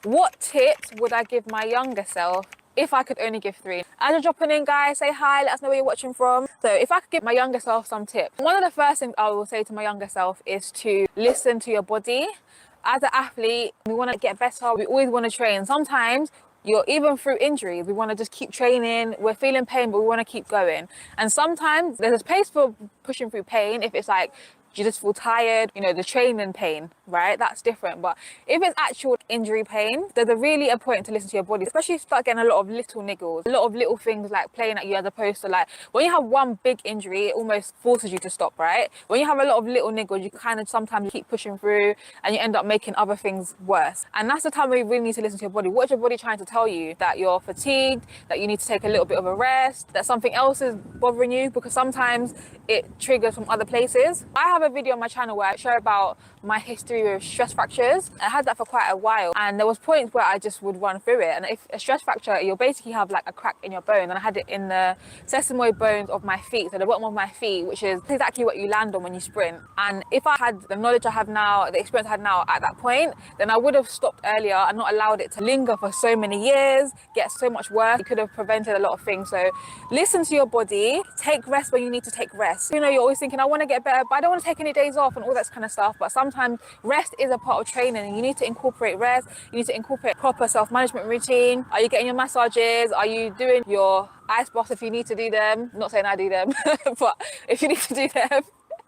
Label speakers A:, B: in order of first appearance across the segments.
A: What tips would I give my younger self if I could only give 3? As you're dropping in, guys, say hi, let us know where you're watching from. So if I could give my younger self some tips, one of the first things I will say to my younger self is to listen to your body. As an athlete, we want to get better. We always want to train. Sometimes you're even through injuries, we want to just keep training. We're feeling pain, but we want to keep going. And sometimes there's a space for pushing through pain if it's like you just feel tired, you know, the training pain, right? That's different. But if it's actual injury pain, there's a really important to listen to your body, especially if you start getting a lot of little niggles, a lot of little things like playing at you, as opposed to like when you have one big injury, it almost forces you to stop, right? When you have a lot of little niggles, you kind of sometimes keep pushing through and you end up making other things worse. And that's the time where you really need to listen to your body. What is your body trying to tell you? That you're fatigued, that you need to take a little bit of a rest, that something else is bothering you, because sometimes it triggers from other places. I have a video on my channel where I share about my history with stress fractures. I had that for quite a while, and there was points where I just would run through it. And if a stress fracture, you'll basically have like a crack in your bone, and I had it in the sesamoid bones of my feet, so the bottom of my feet, which is exactly what you land on when you sprint. And if I had the knowledge I have now, the experience I had now at that point, then I would have stopped earlier and not allowed it to linger for so many years, get so much worse. It could have prevented a lot of things. So listen to your body, take rest when you need to take rest. You know, you're always thinking, I want to get better, but I don't want to take any days off and all that kind of stuff. But sometimes rest is a part of training, and you need to incorporate rest. You need to incorporate proper self-management routine. Are you getting your massages? Are you doing your ice baths if you need to do them? Not saying I do them, but if you need to do them.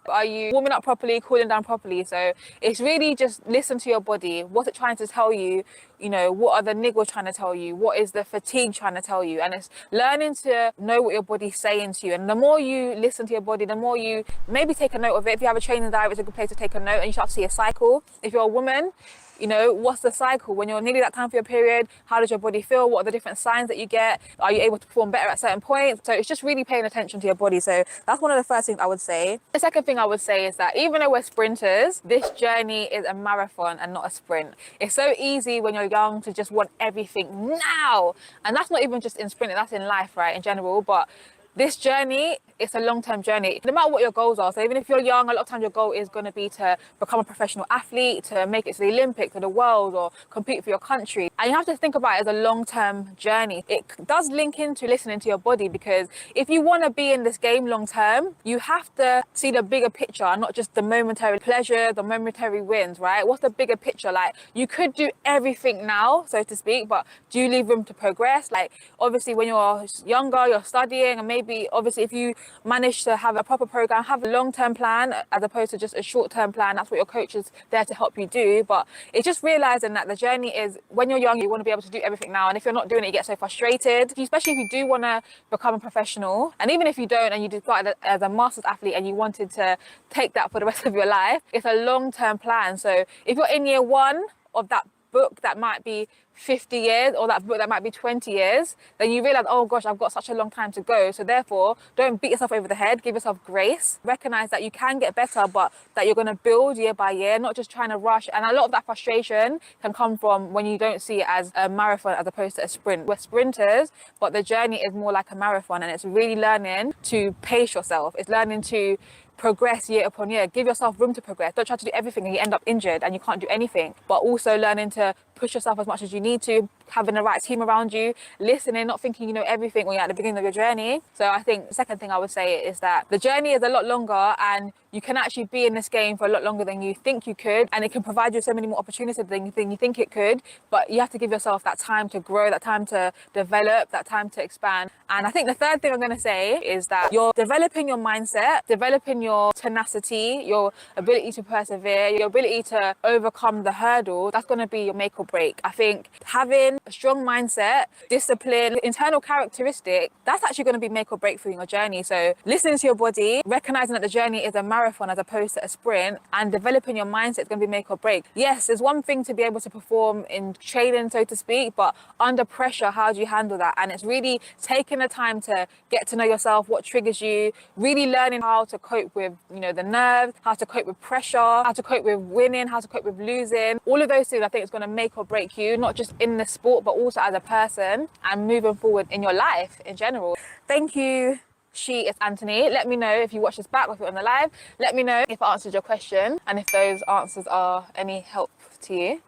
A: Are you warming up properly, cooling down properly? So it's really just listen to your body. What's it trying to tell you? You know, what are the niggles trying to tell you? What is the fatigue trying to tell you? And it's learning to know what your body's saying to you. And the more you listen to your body, the more you maybe take a note of it. If you have a training diary, it's a good place to take a note, and you start to see a cycle. If you're a woman, you know, what's the cycle? When you're nearly that time for your period, how does your body feel? What are the different signs that you get? Are you able to perform better at certain points? So it's just really paying attention to your body. So that's one of the first things I would say. The second thing I would say is that even though we're sprinters, this journey is a marathon and not a sprint. It's so easy when you're young to just want everything now. And that's not even just in sprinting, that's in life, right, in general. But this journey, it's a long-term journey. No matter what your goals are, so even if you're young, a lot of times your goal is going to be to become a professional athlete, to make it to the Olympics, to the world, or compete for your country. And you have to think about it as a long-term journey. It does link into listening to your body, because if you want to be in this game long-term, you have to see the bigger picture, not just the momentary pleasure, the momentary wins, right? What's the bigger picture? Like, you could do everything now, so to speak, but do you leave room to progress? Like, obviously, when you're younger, you're studying, and maybe obviously if you manage to have a proper program, have a long-term plan as opposed to just a short-term plan, that's what your coach is there to help you do. But it's just realizing that the journey is, when you're young, you want to be able to do everything now, and if you're not doing it, you get so frustrated, especially if you do want to become a professional. And even if you don't, and you started as a master's athlete and you wanted to take that for the rest of your life, it's a long-term plan. So if you're in year 1 of that book that might be 50 years, or that book that might be 20 years, then you realize, oh gosh, I've got such a long time to go. So therefore, don't beat yourself over the head, give yourself grace, recognize that you can get better, but that you're going to build year by year, not just trying to rush. And a lot of that frustration can come from when you don't see it as a marathon as opposed to a sprint. We're sprinters, but the journey is more like a marathon, and it's really learning to pace yourself. It's learning to progress year upon year. Give yourself room to progress. Don't try to do everything and you end up injured and you can't do anything. But also learning to push yourself as much as you need to, having the right team around you, listening, not thinking you know everything when you're at the beginning of your journey. So I think the second thing I would say is that the journey is a lot longer, and you can actually be in this game for a lot longer than you think you could, and it can provide you so many more opportunities than you think it could. But you have to give yourself that time to grow, that time to develop, that time to expand. And I think the third thing I'm going to say is that you're developing your mindset, developing your tenacity, your ability to persevere, your ability to overcome the hurdle. That's going to be your make or break. I think having a strong mindset, discipline, internal characteristic, that's actually going to be make or break for your journey. So listening to your body, recognizing that the journey is a marathon as opposed to a sprint, and developing your mindset is going to be make or break. Yes, there's one thing to be able to perform in training, so to speak, but under pressure, how do you handle that? And it's really taking the time to get to know yourself, what triggers you, really learning how to cope with, you know, the nerves, how to cope with pressure, how to cope with winning, how to cope with losing. All of those things I think is going to make or break you, not just in the sport, but also as a person and moving forward in your life in general. Thank you. It's Anthony. Let me know if you watch this back or if you're on the live. Let me know if I answered your question and if those answers are any help to you.